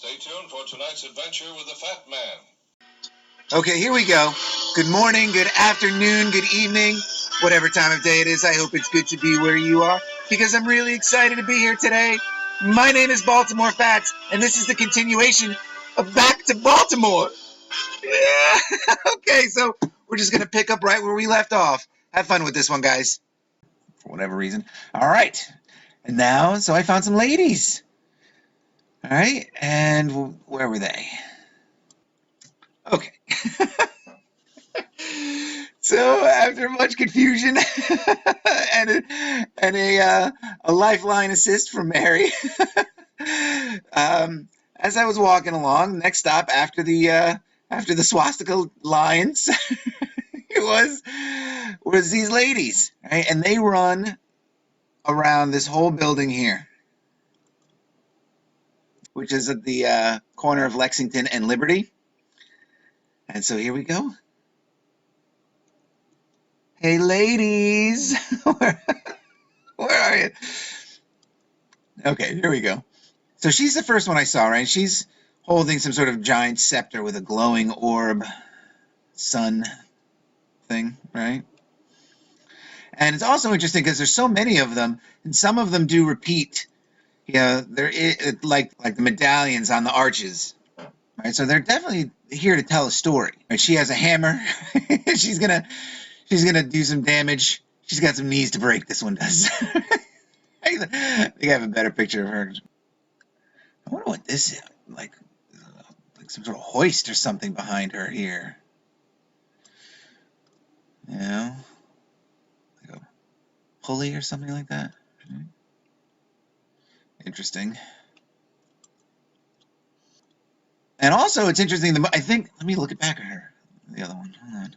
Stay tuned for tonight's adventure with the Fat Man. Okay, here we go. Good morning, good afternoon, good evening, whatever time of day it is. I hope it's good to be where you are because I'm really excited to be here today. My name is Baltimore Fats, and this is the continuation of Back to Baltimore. Yeah. Okay, so we're just going to pick up right where we left off. Have fun with this one, guys. For whatever reason. All right. And now, so I found some ladies. All right, and where were they? Okay. So after much confusion and a lifeline assist from Mary, as I was walking along, next stop after the swastika lines, it was these ladies, right? And they run around this whole building here, which is at the corner of Lexington and Liberty. And so here we go. Hey, ladies, where are you? Okay, here we go. So she's the first one I saw, right? She's holding some sort of giant scepter with a glowing orb sun thing, right? And it's also interesting because there's so many of them, and some of them do repeat. They're like the medallions on the arches, right? So they're definitely here to tell a story. Right? She has a hammer. she's gonna do some damage. She's got some knees to break. This one does. I think I have a better picture of her. I wonder what this is, like some sort of hoist or something behind her here. You know, like a pulley or something like that. Interesting. And also, it's interesting. I think. Let me look it back at her. The other one. Hold on.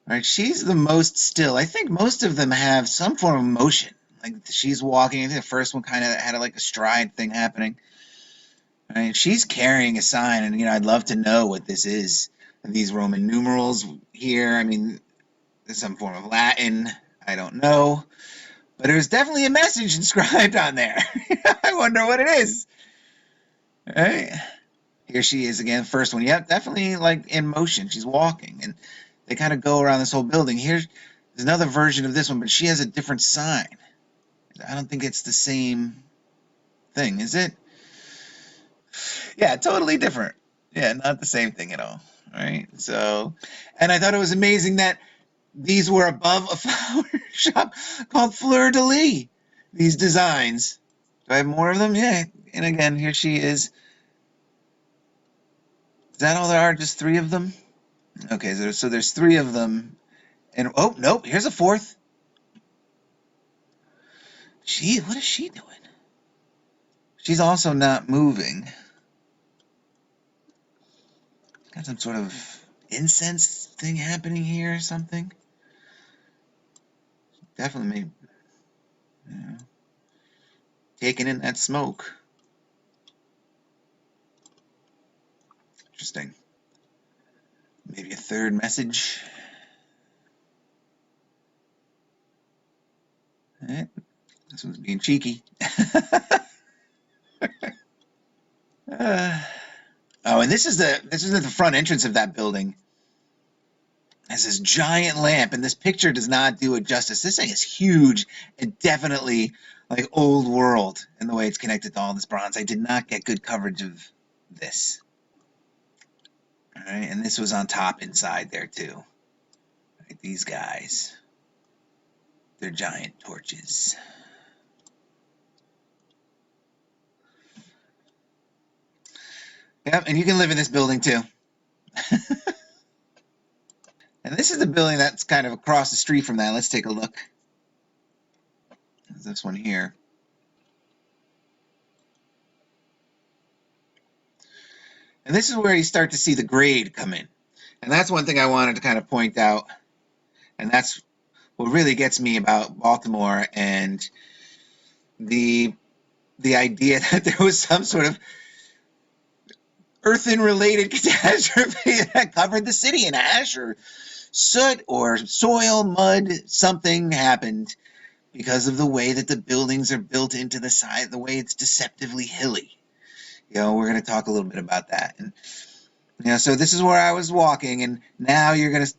All right, she's the most still. I think most of them have some form of motion. Like she's walking. I think the first one kind of had like a stride thing happening. I mean, she's carrying a sign, and I'd love to know what this is. These Roman numerals here. I mean, there's some form of Latin. I don't know, but there's definitely a message inscribed on there. I wonder what it is. All right, here she is again. First one. Yep, definitely like in motion. She's walking, and they kind of go around this whole building. Here's another version of this one, but she has a different sign. I don't think it's the same thing, is it? Yeah, totally different. Yeah, not the same thing at all. Right. So, and I thought it was amazing that these were above a flower shop called Fleur de Lis. These designs. Do I have more of them? Yeah. And again, here she is. Is that all there are? Just 3 of them? Okay, so there's 3 of them. And oh, nope, here's a 4th. What is she doing? She's also not moving. Got some sort of incense thing happening here or something. Definitely taking in that smoke. Interesting. Maybe a 3rd message. This one's being cheeky. And this is at the front entrance of that building. Has this giant lamp, and this picture does not do it justice. This thing is huge and definitely like old world in the way it's connected to all this bronze. I did not get good coverage of this. All right, and this was on top inside there too. Right, these guys, they're giant torches. Yep, and you can live in this building too. And this is the building that's kind of across the street from that. Let's take a look. There's this one here. And this is where you start to see the grade come in. And that's one thing I wanted to kind of point out. And that's what really gets me about Baltimore and the idea that there was some sort of earthen-related catastrophe that covered the city in ash or soot or soil, mud, something happened. because of the way that the buildings are built into the side, the way it's deceptively hilly. We're going to talk a little bit about that. And so this is where I was walking, and now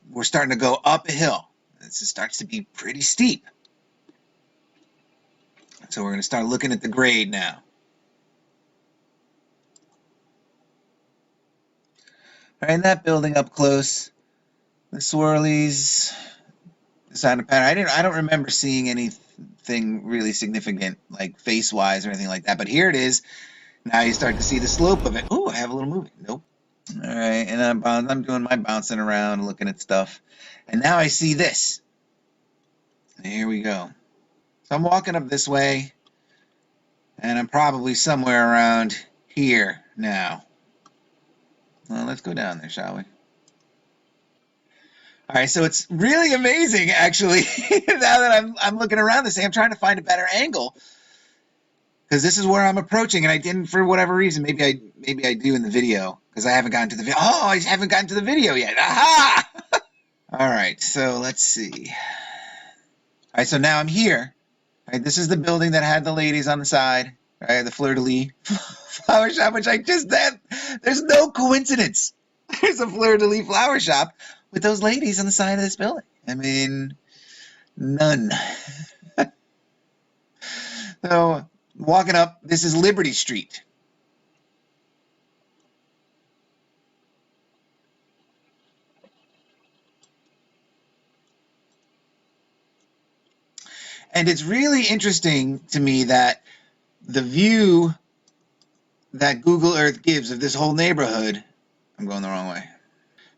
we're starting to go up a hill. This starts to be pretty steep. So we're going to start looking at the grade now. All right, and that building up close, the swirlies, the sign of pattern. I don't remember seeing anything really significant, like face-wise or anything like that. But here it is. Now you start to see the slope of it. Oh, I have a little movie. Nope. All right, and I'm doing my bouncing around, looking at stuff. And now I see this. And here we go. So I'm walking up this way, and I'm probably somewhere around here now. Well, let's go down there, shall we? All right, so it's really amazing, actually. Now that I'm looking around this thing, I'm trying to find a better angle because this is where I'm approaching, and I didn't for whatever reason. Maybe I do in the video because I haven't gotten to the video. Oh, I haven't gotten to the video yet. Aha! All right, so let's see. All right, so now I'm here. All right, this is the building that had the ladies on the side. All right, the fleur-de-lis flower shop, which I just said. There's no coincidence. There's a fleur-de-lis flower shop with those ladies on the side of this building. I mean, none. So, walking up, this is Liberty Street. And it's really interesting to me that the view that Google Earth gives of this whole neighborhood, I'm going the wrong way.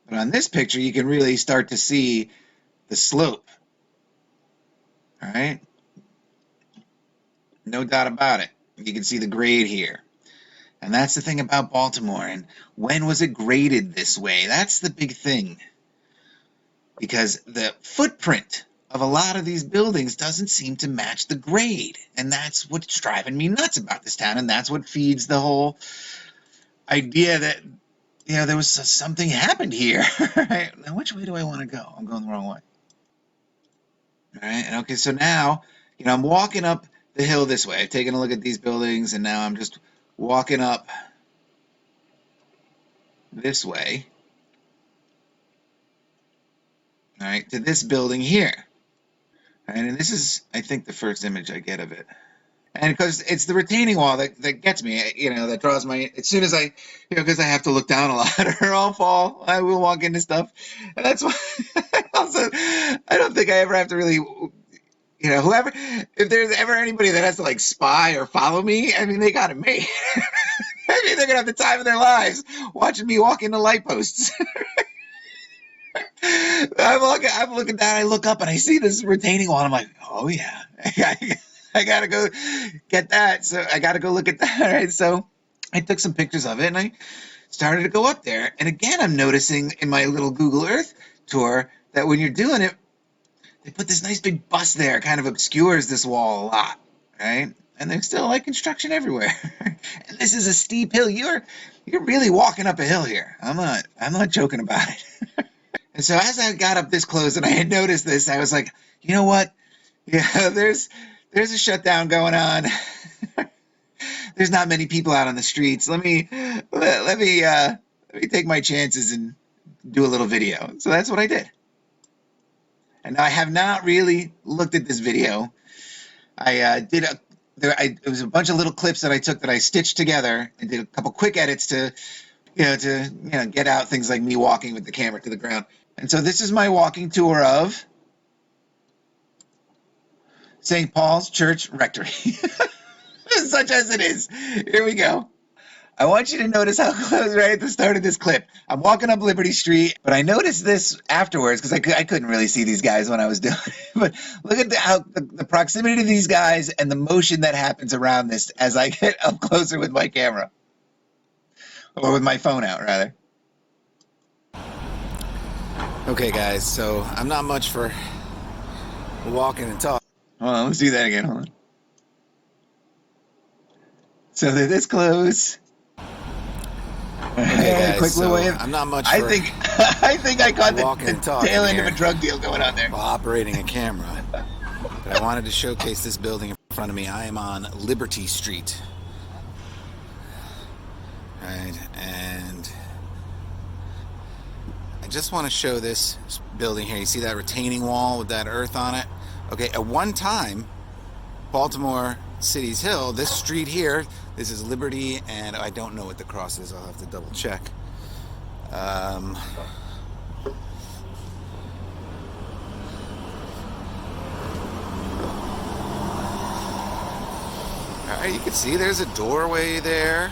But on this picture, you can really start to see the slope. All right? No doubt about it. You can see the grade here. And that's the thing about Baltimore. And when was it graded this way? That's the big thing. Because the footprint of a lot of these buildings doesn't seem to match the grade. And that's what's driving me nuts about this town. And that's what feeds the whole idea that, there was something happened here. Right? Now, which way do I want to go? I'm going the wrong way. All right. And okay, so now, I'm walking up the hill this way. I've taken a look at these buildings, and now I'm just walking up this way. All right, to this building here. All right, and this is, I think, the first image I get of it. And because it's the retaining wall that gets me, that draws my, as soon as I, because I have to look down a lot or I'll fall. I will walk into stuff. And that's why also, I don't think I ever have to really, whoever, if there's ever anybody that has to like spy or follow me, I mean, they got it made. I mean, they're going to have the time of their lives watching me walk into light posts. I'm looking down, I look up and I see this retaining wall. And I'm like, oh yeah, I gotta go get that. So I gotta go look at that. Right? So I took some pictures of it and I started to go up there. And again, I'm noticing in my little Google Earth tour that when you're doing it, they put this nice big bus there, kind of obscures this wall a lot, right? And there's still like construction everywhere. And this is a steep hill. You're really walking up a hill here. I'm not joking about it. And so as I got up this close and I had noticed this, I was like, you know what? Yeah, there's a shutdown going on. There's not many people out on the streets. Let me take my chances and do a little video. So that's what I did. And I have not really looked at this video. It was a bunch of little clips that I took that I stitched together and did a couple quick edits to get out things like me walking with the camera to the ground. And so this is my walking tour of St. Paul's Church Rectory. Such as it is. Here we go. I want you to notice how close right at the start of this clip. I'm walking up Liberty Street, but I noticed this afterwards because I couldn't really see these guys when I was doing it. But look at the proximity to these guys and the motion that happens around this as I get up closer with my camera. Or with my phone out, rather. Okay, guys, so I'm not much for walking and talking. Hold on, let's do that again. Hold on. So they're this close. Okay, guys, quick little so way of, I'm not much I for think I caught the tail end here of a drug deal going on there. while operating a camera. But I wanted to showcase this building in front of me. I am on Liberty Street. Right, and I just want to show this building here. You see that retaining wall with that earth on it? Okay, at one time, Baltimore City's Hill, this street here, this is Liberty, and I don't know what the cross is. I'll have to double check. Alright, you can see there's a doorway there.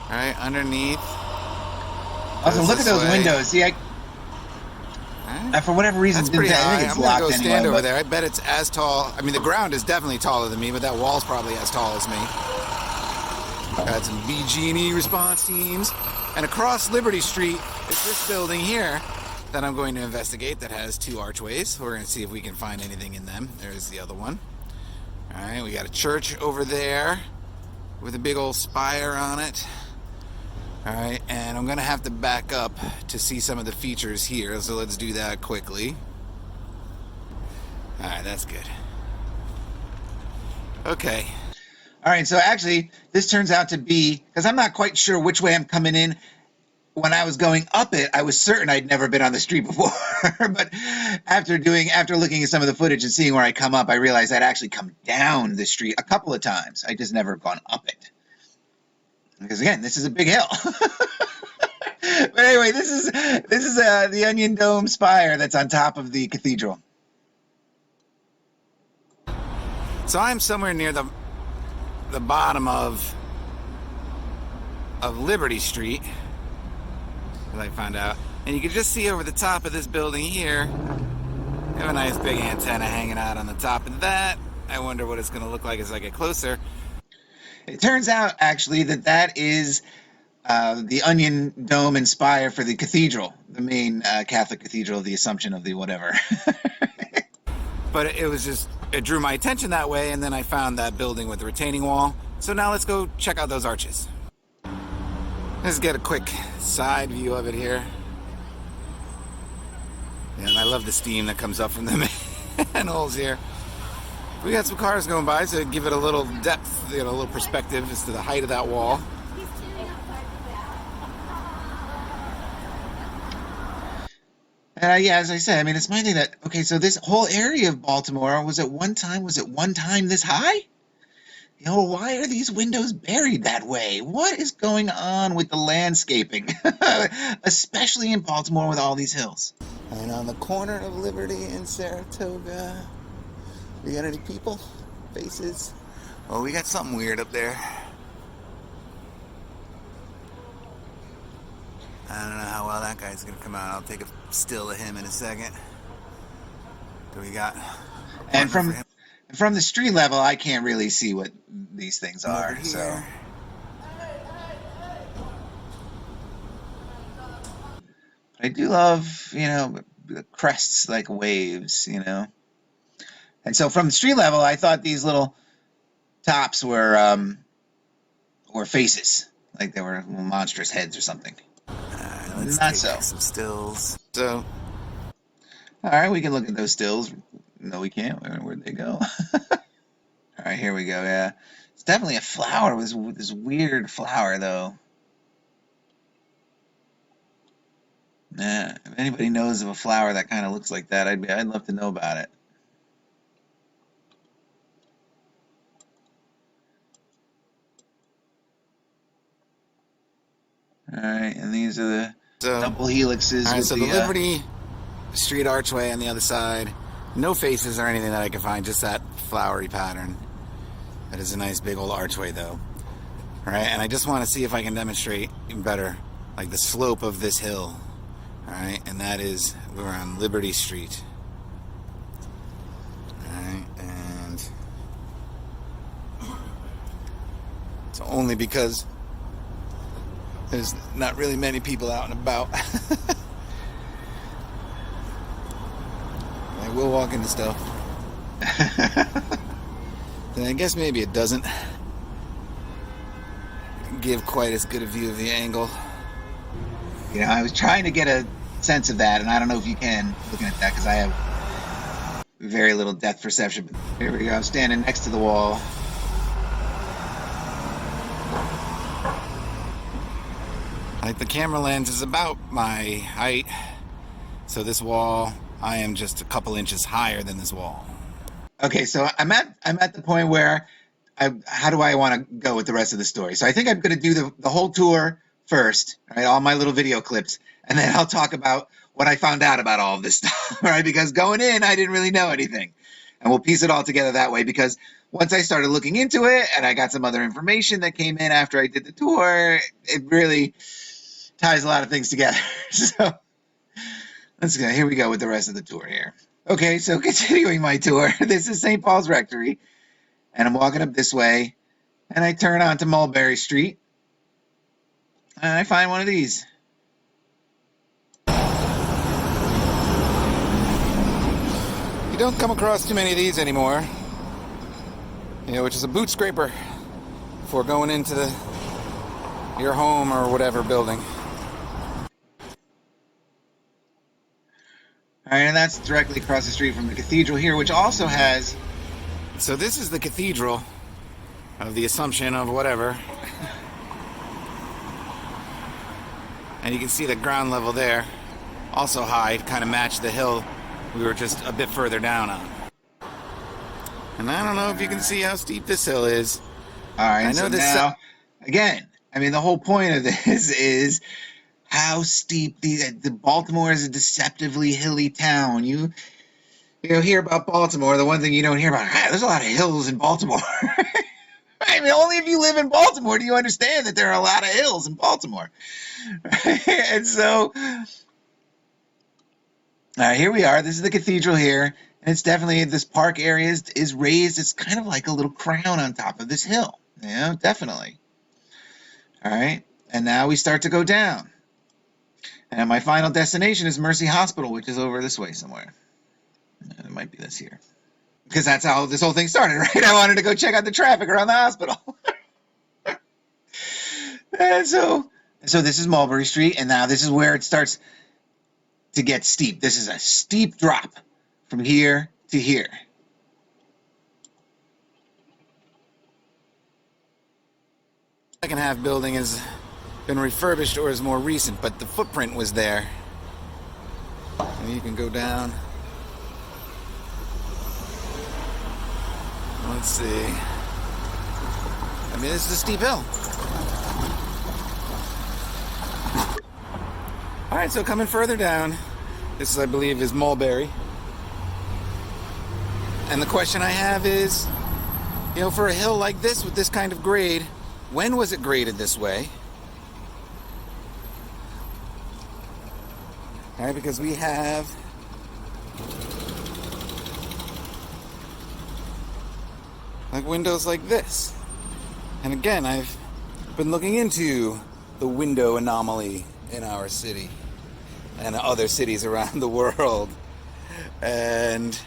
Alright, underneath. Also, look at those windows. See, for whatever reason, That's pretty high. I think it's I'm gonna locked go stand anyway, over there. I bet it's as tall. I mean, the ground is definitely taller than me, but that wall's probably as tall as me. Got some BG&E response teams. And across Liberty Street is this building here that I'm going to investigate that has 2 archways. We're going to see if we can find anything in them. There's the other one. All right, we got a church over there with a big old spire on it. All right, and I'm going to have to back up to see some of the features here, so let's do that quickly. All right, that's good. Okay. All right, so actually, this turns out to be, because I'm not quite sure which way I'm coming in. When I was going up it, I was certain I'd never been on the street before. But after looking at some of the footage and seeing where I come up, I realized I'd actually come down the street a couple of times. I just never gone up it. Because again, this is a big hill. But anyway, this is the Onion Dome spire that's on top of the cathedral. So I'm somewhere near the bottom of Liberty Street, as I found out, and you can just see over the top of this building here. They have a nice big antenna hanging out on the top of that. I wonder what it's going to look like as I get closer. It turns out, actually, that is the Onion Dome and spire for the cathedral, the main Catholic cathedral of the Assumption of the whatever. But it drew my attention that way, and then I found that building with the retaining wall. So now let's go check out those arches. Let's get a quick side view of it here. And I love the steam that comes up from the manholes here. We got some cars going by, so give it a little depth, a little perspective as to the height of that wall. Yeah, as I said, I mean, it's my thing that, okay, so this whole area of Baltimore was it one time this high? Why are these windows buried that way? What is going on with the landscaping? Especially in Baltimore with all these hills. And on the corner of Liberty and Saratoga, we got any people? Faces? Oh, we got something weird up there. I don't know how well that guy's gonna come out. I'll take a still of him in a second. Do we got? And from the street level, I can't really see what these things are. So. I do love, the crests like waves, And so from the street level, I thought these little tops were faces, like they were little monstrous heads or something. Let's Not take so. some stills. So, all right, we can look at those stills. No, we can't. Where'd they go? All right, here we go. Yeah, it's definitely a flower. It was this weird flower, though. Yeah, if anybody knows of a flower that kind of looks like that, I'd love to know about it. All right, and these are the double helixes. All right, with so the Liberty Street archway on the other side. No faces or anything that I can find, just that flowery pattern. That is a nice big old archway, though. All right, and I just want to see if I can demonstrate even better, like the slope of this hill. All right, and that is, we're on Liberty Street. All right, and it's only because there's not really many people out and about. I will walk into stuff. And I guess maybe it doesn't give quite as good a view of the angle. I was trying to get a sense of that, and I don't know if you can, looking at that, because I have very little depth perception. Here we go. I'm standing next to the wall. Like the camera lens is about my height, so this wall, I am just a couple inches higher than this wall. Okay, so I'm at the point where how do I want to go with the rest of the story? So I think I'm going to do the whole tour first, right? All my little video clips, and then I'll talk about what I found out about all of this stuff, right? Because going in, I didn't really know anything, and we'll piece it all together that way. Because once I started looking into it, and I got some other information that came in after I did the tour, it really ties a lot of things together. So let's go. Here we go with the rest of the tour here. Okay, so continuing my tour, this is St. Paul's Rectory, and I'm walking up this way, and I turn onto Mulberry Street, and I find one of these. You don't come across too many of these anymore, which is a boot scraper before going into your home or whatever building. All right, and that's directly across the street from the cathedral here, which also has... So this is the cathedral of the Assumption of whatever. And you can see the ground level there, also high, kind of matched the hill we were just a bit further down on. And I don't know if you can see how steep this hill is. All right, I know so this now, again, I mean, the whole point of this is how steep the Baltimore is a deceptively hilly town. You hear about Baltimore, the one thing you don't hear about, there's a lot of hills in Baltimore. I mean, only if you live in Baltimore do you understand that there are a lot of hills in Baltimore. And so, all right, here we are. This is the cathedral here, and it's definitely, this park area is raised. It's kind of like a little crown on top of this hill. Definitely. All right, and now we start to go down. And my final destination is Mercy Hospital, which is over this way somewhere. It might be this here. Because that's how this whole thing started, right? I wanted to go check out the traffic around the hospital. And so this is Mulberry Street, and now this is where it starts to get steep. This is a steep drop from here to here. Second half building has been refurbished or is more recent, but the footprint was there. And you can go down. Let's see. I mean, this is a steep hill. All right, so coming further down, this is, I believe, is Mulberry. And the question I have is, for a hill like this with this kind of grade, when was it graded this way? All right, because we have like windows like this. And again, I've been looking into the window anomaly in our city and other cities around the world. And,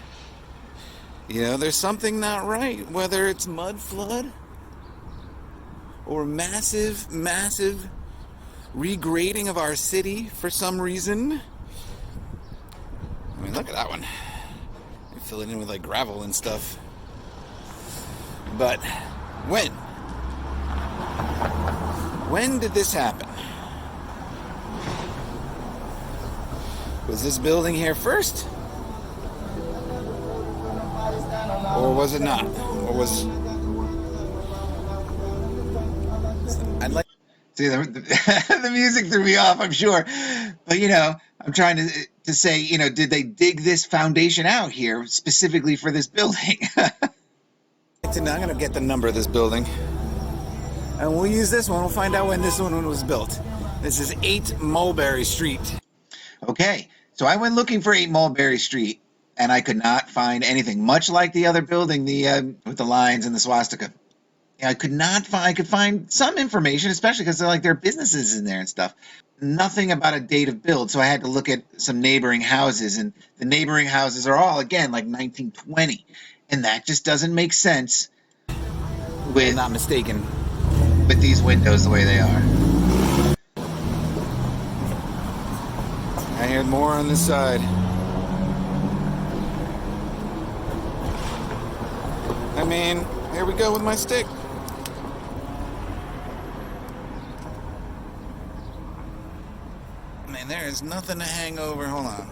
there's something not right, whether it's mud flood or massive regrading of our city for some reason. I mean, look at that one. You fill it in with like gravel and stuff. But when did this happen? Was this building here first? Or was it not? Or was... I'd like... See, the music threw me off, I'm sure. But, I'm trying to say, did they dig this foundation out here specifically for this building? I'm going to get the number of this building. And we'll use this one. We'll find out when this one was built. This is 8 Mulberry Street. Okay, so I went looking for 8 Mulberry Street, and I could not find anything. Much like the other building, with the lines and the swastika. I could not find. I could find some information, especially because there are businesses in there and stuff. Nothing about a date of build, so I had to look at some neighboring houses, and the neighboring houses are all, again, like 1920, and that just doesn't make sense with, I'm not mistaken, with these windows the way they are. I hear more on this side. mean, here we go with my stick. Man, there is nothing to hang over. Hold on.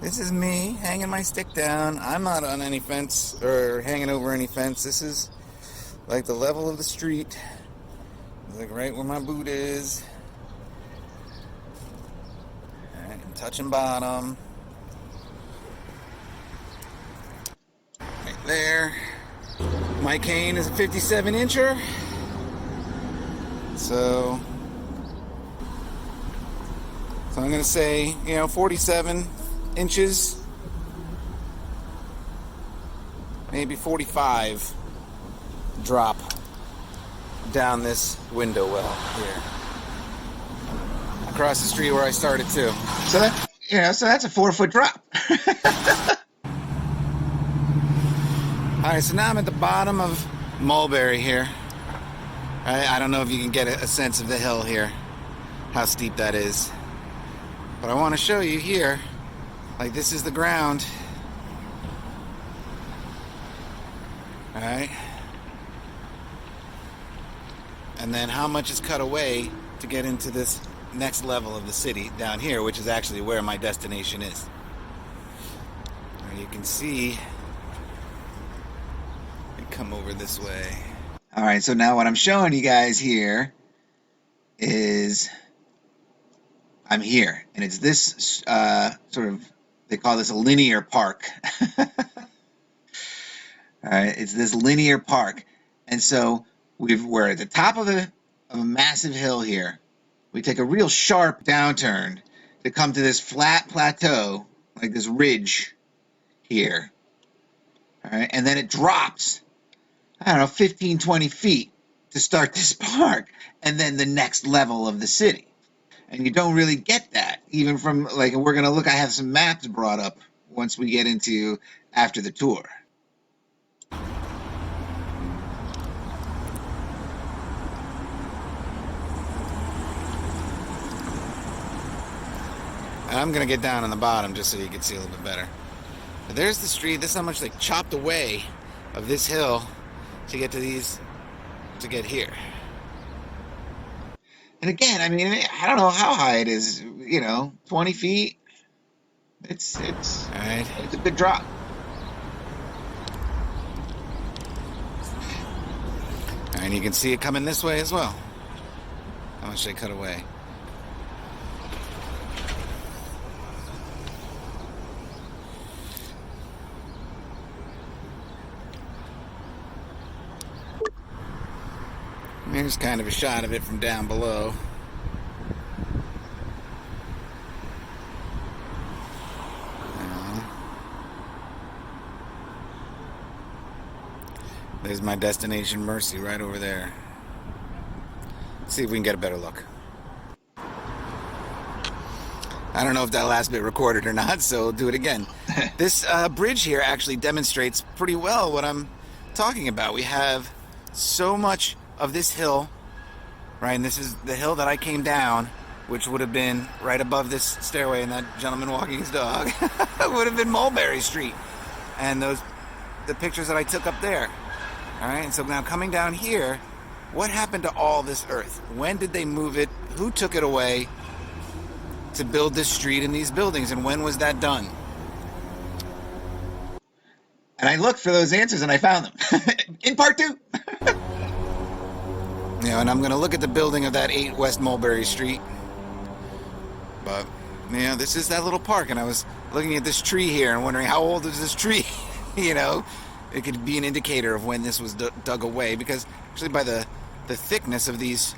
This is me hanging my stick down. I'm not on any fence or hanging over any fence. This is like the level of the street. It's like right where my boot is. Alright, I'm touching bottom. Right there. My cane is a 57 incher. So I'm going to say, 47 inches, maybe 45 drop down this window well here. Across the street where I started too. So that's a 4-foot drop. Alright, so now I'm at the bottom of Mulberry here. I don't know if you can get a sense of the hill here, how steep that is. But I want to show you here, like this is the ground. Alright. And then how much is cut away to get into this next level of the city down here, which is actually where my destination is. And you can see, I come over this way. All right, so now what I'm showing you guys here is I'm here, and it's this sort of, they call this a linear park. All right, it's this linear park, and so we're at the top of a massive hill here. We take a real sharp downturn to come to this flat plateau, like this ridge here. All right, and then it drops, I don't know, 15, 20 feet to start this park, and then the next level of the city. And you don't really get that, even from, like, we're going to look, I have some maps brought up once we get into after the tour. And I'm going to get down on the bottom just so you can see a little bit better. But there's the street. This is how much they chopped away of this hill to get to here. And again, I mean, I don't know how high it is, 20 feet. It's All right. It's a good drop. And you can see it coming this way as well. How much they cut away. Here's kind of a shot of it from down below. There's my destination, Mercy, right over there. Let's see if we can get a better look. I don't know if that last bit recorded or not, so we'll do it again. This bridge here actually demonstrates pretty well what I'm talking about. We have so much of this hill, right? And this is the hill that I came down, which would have been right above this stairway, and that gentleman walking his dog would have been Mulberry Street. And the pictures that I took up there. All right, and so now coming down here, what happened to all this earth? When did they move it? Who took it away to build this street and these buildings, and when was that done? And I looked for those answers, and I found them in part 2. And I'm going to look at the building of that 8 West Mulberry Street. But, this is that little park, and I was looking at this tree here and wondering how old is this tree? It could be an indicator of when this was dug away, because actually by the thickness of these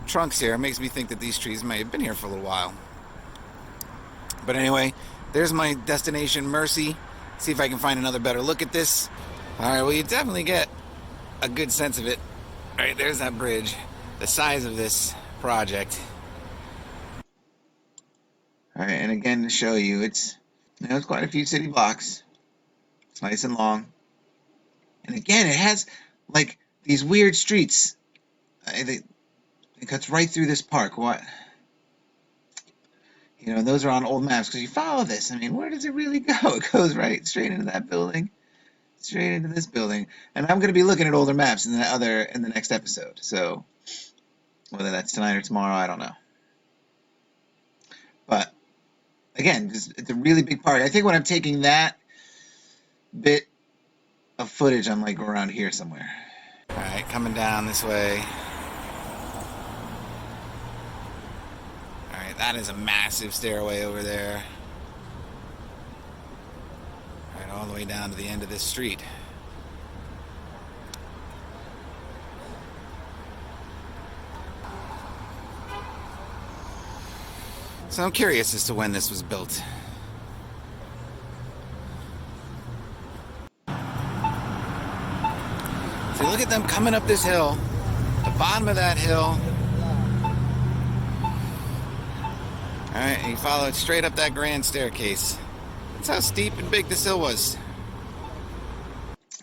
trunks here, it makes me think that these trees may have been here for a little while. But anyway, there's my destination, Mercy. See if I can find another better look at this. All right, well, you definitely get a good sense of it. All right, there's that bridge, the size of this project. All right, and again to show you, it's quite a few city blocks. It's nice and long. And again, it has like these weird streets. It cuts right through this park. What? You know, those are on old maps because you follow this. I mean, where does it really go? It goes right straight into that building, straight into this building. And I'm going to be looking at older maps in the next episode. So whether that's tonight or tomorrow, I don't know. But again, it's a really big part. I think when I'm taking that bit of footage, I'm like around here somewhere. All right, coming down this way. All right, that is a massive stairway over there. All right, all the way down to the end of this street. So I'm curious as to when this was built. So look at them coming up this hill, the bottom of that hill. All right, and you follow it straight up that grand staircase. That's how steep and big this hill was.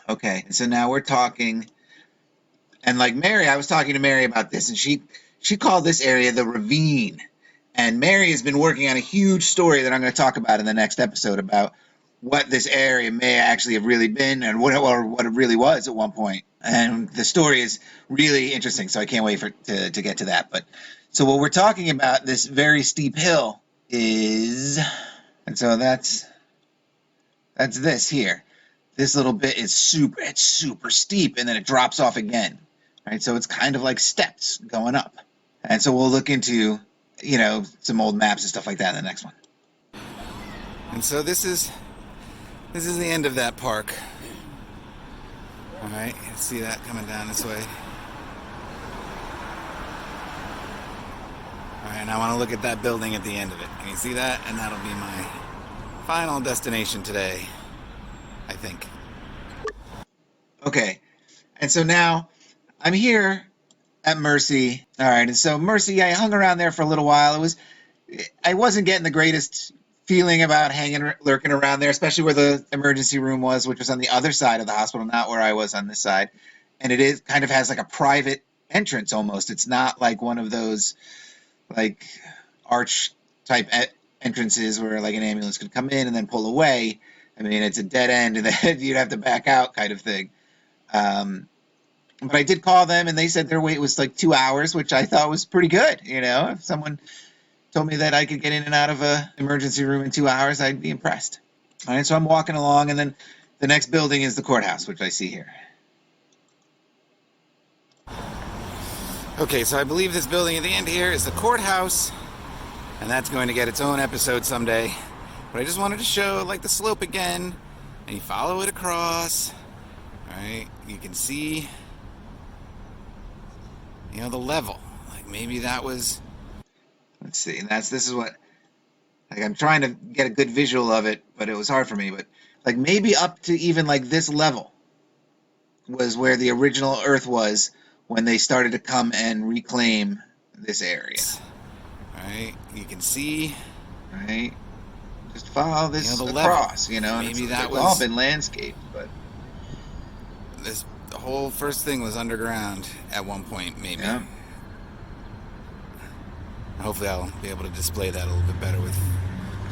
Okay, so now we're talking, and like Mary, I was talking to Mary about this, and she called this area the ravine. And Mary has been working on a huge story that I'm going to talk about in the next episode about what this area may actually have really been and what it really was at one point. And the story is really interesting, so I can't wait to get to that. But so what we're talking about, this very steep hill, is, and so that's this here. This little bit is super steep, and then it drops off again, right? So it's kind of like steps going up. And so we'll look into, you know, some old maps and stuff like that in the next one. And so this is the end of that park. All right, you see that coming down this way. All right, and I want to look at that building at the end of it. Can you see that? And that'll be my final destination today, I think. Okay, and so now I'm here at Mercy. All right, and so Mercy, I hung around there for a little while. I wasn't getting the greatest feeling about lurking around there, especially where the emergency room was, which was on the other side of the hospital, not where I was on this side. And it is kind of has like a private entrance almost. It's not like one of those like arch type entrances where like an ambulance could come in and then pull away. I mean, it's a dead end and then you'd have to back out kind of thing. But I did call them and they said their wait was like 2 hours, which I thought was pretty good. You know, if someone told me that I could get in and out of an emergency room in 2 hours, I'd be impressed. All right, so I'm walking along, and then the next building is the courthouse, which I see here. Okay, so I believe this building at the end here is the courthouse, and that's going to get its own episode someday. But I just wanted to show like the slope again, and you follow it across. All right, you can see, you know, the level. Like maybe that was. Let's see. And this is what, like, I'm trying to get a good visual of it, but it was hard for me. But like maybe up to even like this level was where the original Earth was when they started to come and reclaim this area. All right, you can see. Right. Just follow this the across. Level. You know. Maybe that it's was all been landscaped, but the whole first thing was underground at one point, maybe. Yeah. Hopefully I'll be able to display that a little bit better with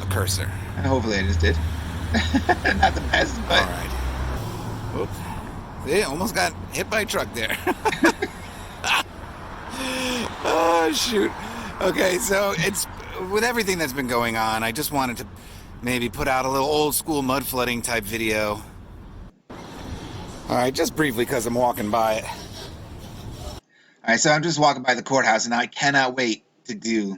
a cursor. Hopefully I just did. Not the best, but... All right. Oops. See, almost got hit by a truck there. Oh, shoot. Okay, so it's... With everything that's been going on, I just wanted to maybe put out a little old school mud flooding type video. All right, just briefly because I'm walking by it. All right, so I'm just walking by the courthouse, and I cannot wait to do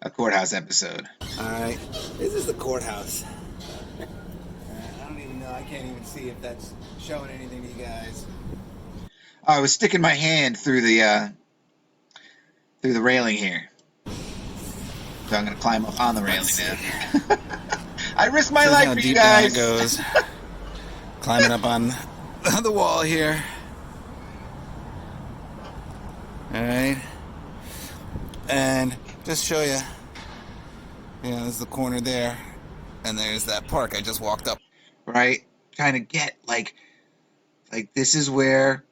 a courthouse episode. All right, this is the courthouse. I don't even know. I can't even see if that's showing anything to you guys. Oh, I was sticking my hand through the railing here, so I'm gonna climb up on the railing now. I risk my life for you guys. Goes. Climbing up on the wall here. All right. And just show you, there's the corner there, and there's that park I just walked up. Right, trying to get like this is where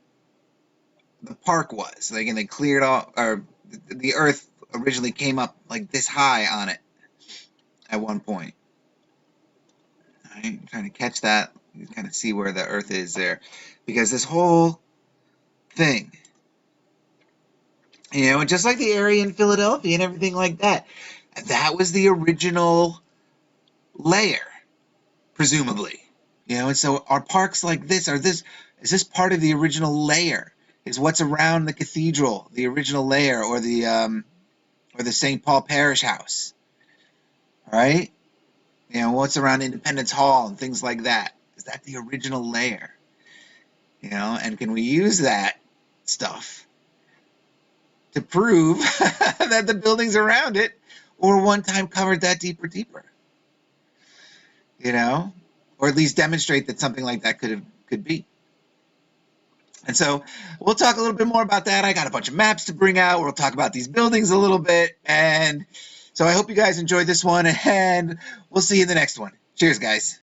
the park was. Like, and they cleared off, or the Earth originally came up like this high on it, at one point. All right, I'm trying to catch that, you kind of see where the Earth is there, because this whole thing, just like the area in Philadelphia and everything like that, that was the original layer, presumably. And so are parks like this, is this part of the original layer? Is what's around the cathedral the original layer, or the St. Paul Parish House, right? What's around Independence Hall and things like that? Is that the original layer? And can we use that stuff to prove that the buildings around it were one time covered that deeper? Or at least demonstrate that something like that could be. And so we'll talk a little bit more about that. I got a bunch of maps to bring out. We'll talk about these buildings a little bit. And so I hope you guys enjoyed this one, and we'll see you in the next one. Cheers, guys.